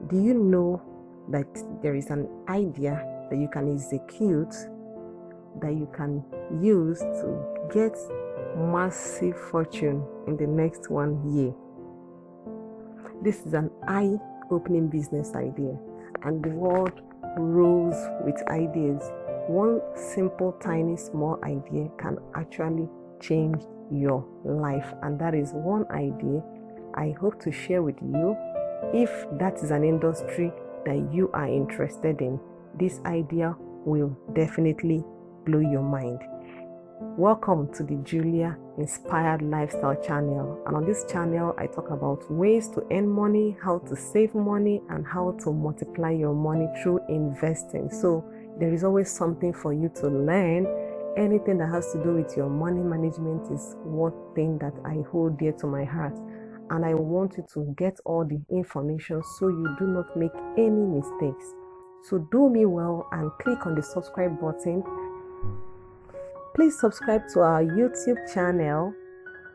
Do you know that there is an idea that you can execute, that you can use to get massive fortune in the next 1 year? This is an eye-opening business idea, and the world rolls with ideas. One simple, tiny, small idea can actually change your life, and that is one idea I hope to share with you. If that is an industry that you are interested in, this idea will definitely blow your mind. Welcome to the Julia Inspired Lifestyle channel, and on this channel I talk about ways to earn money, how to save money, and how to multiply your money through investing. So there is always something for you to learn. Anything that has to do with your money management is one thing that I hold dear to my heart, and I want you to get all the information so you do not make any mistakes. So do me well and click on the subscribe button. Please subscribe to our YouTube channel,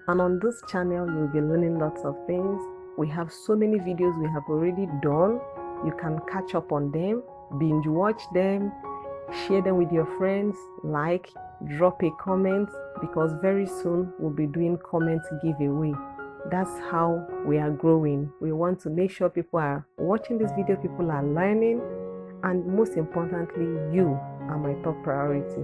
and on this channel you'll be learning lots of things. We have so many videos we have already done. You can catch up on them, binge watch them, share them with your friends, like, drop a comment, because very soon we'll be doing comment giveaway. That's how we are growing. We want to make sure people are watching this video, people are learning, and most importantly, you are my top priority.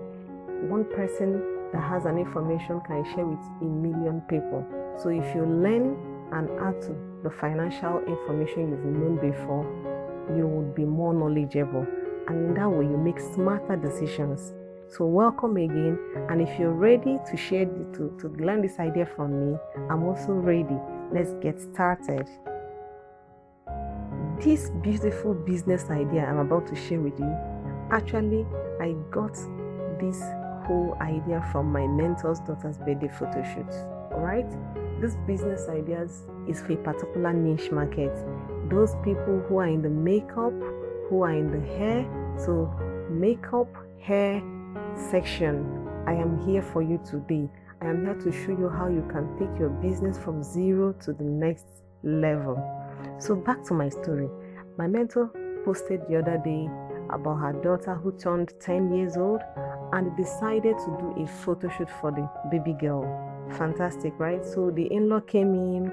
One person that has an information can share with a million people. So if you learn and add to the financial information you've known before, you would be more knowledgeable, and in that way you make smarter decisions. So welcome again, and if you're ready to share to learn this idea from me, I'm also ready. Let's get started. This beautiful business idea I'm about to share with you, actually I got this whole idea from my mentor's daughter's birthday photo shoot. Alright, this business ideas is for a particular niche market. Those people who are in the makeup, who are in the hair, so makeup, hair section, I am here for you today. I am here to show you how you can take your business from zero to the next level. So back to my story. My mentor posted the other day about her daughter who turned 10 years old and decided to do a photo shoot for the baby girl. Fantastic, right? So the in-law came in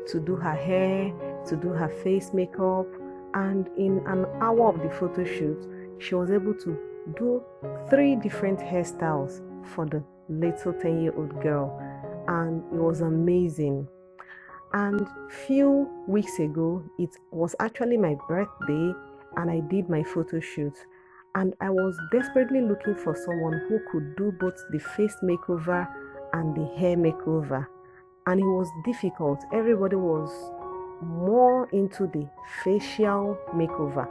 to do her hair, to do her face makeup, and in an hour of the photo shoot, she was able to do 3 different hairstyles for the little 10-year-old girl, and it was amazing. And few weeks ago, it was actually my birthday, and I did my photo shoot, and I was desperately looking for someone who could do both the face makeover and the hair makeover, and it was difficult. Everybody was more into the facial makeover,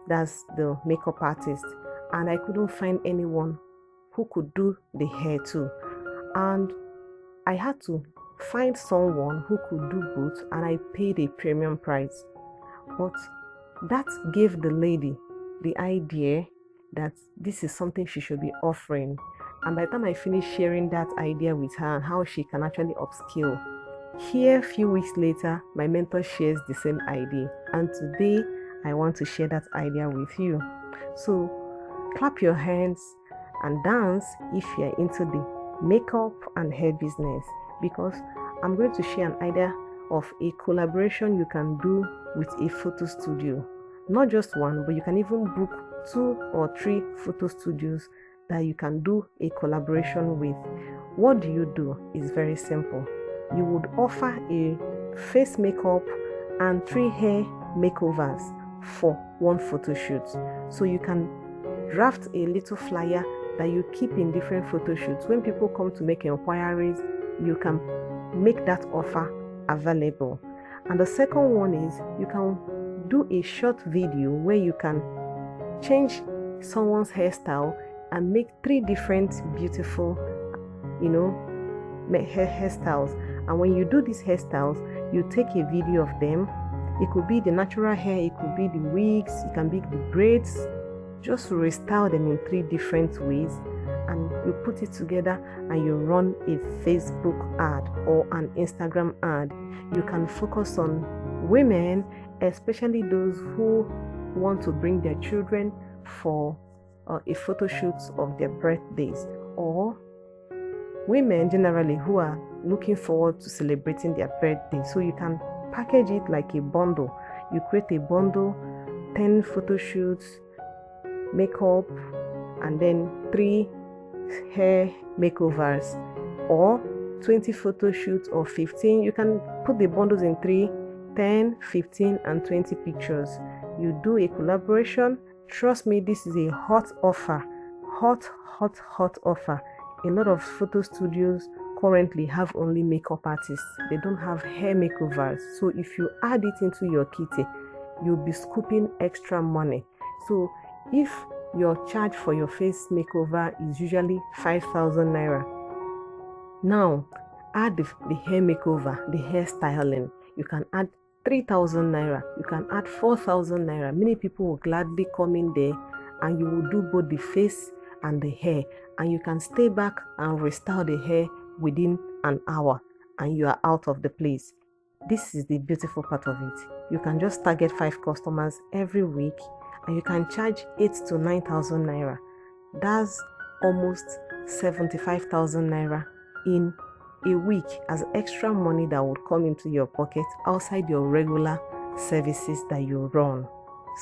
that's the makeup artist, and I couldn't find anyone who could do the hair too. And I had to find someone who could do both, and I paid a premium price. But that gave the lady the idea that this is something she should be offering. And by the time I finished sharing that idea with her and how she can actually upskill, here a few weeks later, my mentor shares the same idea, and today I want to share that idea with you. So clap your hands and dance if you're into the makeup and hair business, because I'm going to share an idea of a collaboration you can do with a photo studio. Not just one, but you can even book 2 or 3 photo studios that you can do a collaboration with. What do you do? It's very simple. You would offer a face makeup and 3 hair makeovers for one photo shoot. So you can draft a little flyer that you keep in different photo shoots. When people come to make inquiries, you can make that offer available. And the second one is you can do a short video where you can change someone's hairstyle and make 3 different beautiful, hairstyles. And when you do these hairstyles, you take a video of them. It could be the natural hair, it could be the wigs, it can be the braids. Just restyle them in 3 different ways, and you put it together and you run a Facebook ad or an Instagram ad. You can focus on women especially those who want to bring their children for a photo shoot of their birthdays, or women generally who are looking forward to celebrating their birthday. So you can package it like a bundle. You create a bundle, 10 photo shoots, makeup, and then 3 hair makeovers, or 20 photo shoots or 15. You can put the bundles in 3, 10, 15, and 20 pictures. You do a collaboration. Trust me, this is a hot offer. Hot offer. A lot of photo studios currently have only makeup artists. They don't have hair makeovers. So if you add it into your kitty, you'll be scooping extra money. So if your charge for your face makeover is usually 5,000 naira, now add the hair makeover, the hair styling. You can add 3,000 naira. You can add 4,000 naira. Many people will gladly come in there, and you will do both the face and the hair, and you can stay back and restyle the hair within an hour, and you are out of the place. This is the beautiful part of it. You can just target 5 customers every week, and you can charge 8,000 to 9,000 naira. That's almost 75,000 naira in a week as extra money that would come into your pocket outside your regular services that you run.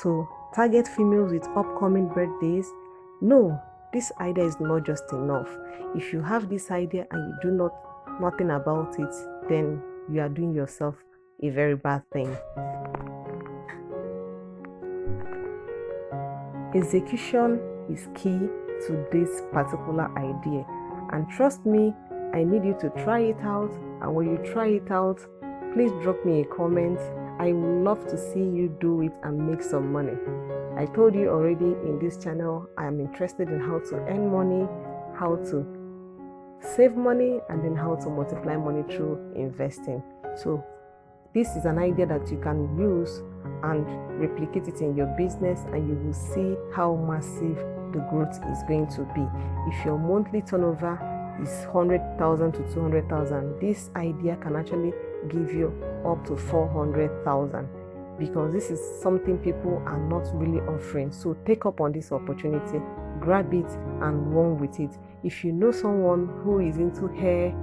So target females with upcoming birthdays. No, this idea is not just enough. If you have this idea and you do nothing about it, then you are doing yourself a very bad thing. Execution is key to this particular idea, and trust me, I need you to try it out. And when you try it out, please drop me a comment. I would love to see you do it and make some money. I told you already in this channel, I am interested in how to earn money, how to save money, and then how to multiply money through investing. So this is an idea that you can use and replicate it in your business, and you will see how massive the growth is going to be. If your monthly turnover is 100,000 to 200,000, this idea can actually give you up to 400,000, because this is something people are not really offering. So take up on this opportunity, grab it and run with it. If you know someone who is into hair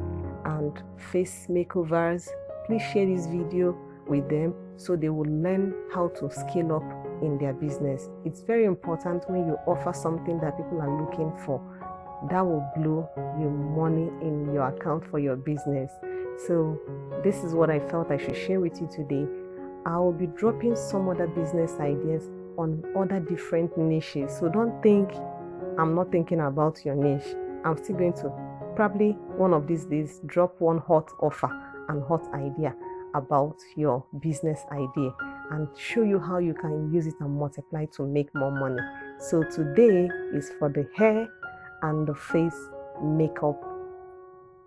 and face makeovers, please share this video with them so they will learn how to scale up in their business. It's very important when you offer something that people are looking for. That will blow your money in your account for your business. So this is what I felt I should share with you today. I will be dropping some other business ideas on other different niches. So don't think I'm not thinking about your niche. I'm still going to probably one of these days drop one hot offer and hot idea about your business idea and show you how you can use it and multiply to make more money. So today is for the hair and the face makeup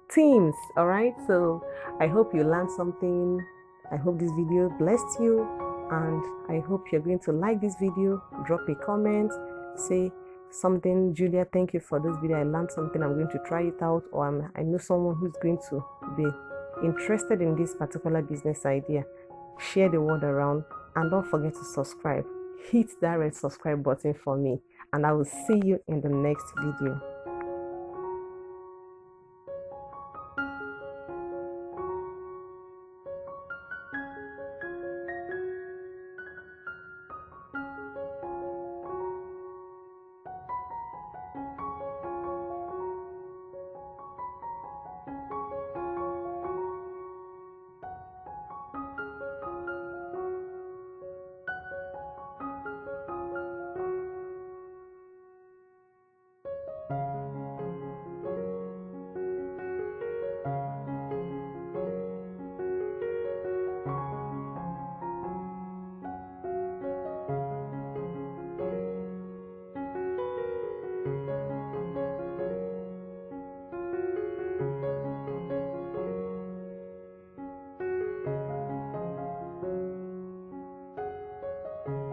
teams. All right, so I hope you learned something. I hope this video blessed you, and I hope you're going to like this video. Drop a comment, say something, Julia, thank you for this video, I learned something, I'm going to try it out, or I know someone who's going to be interested in this particular business idea. Share the word around, and don't forget to subscribe. Hit that red subscribe button for me, and I will see you in the next video.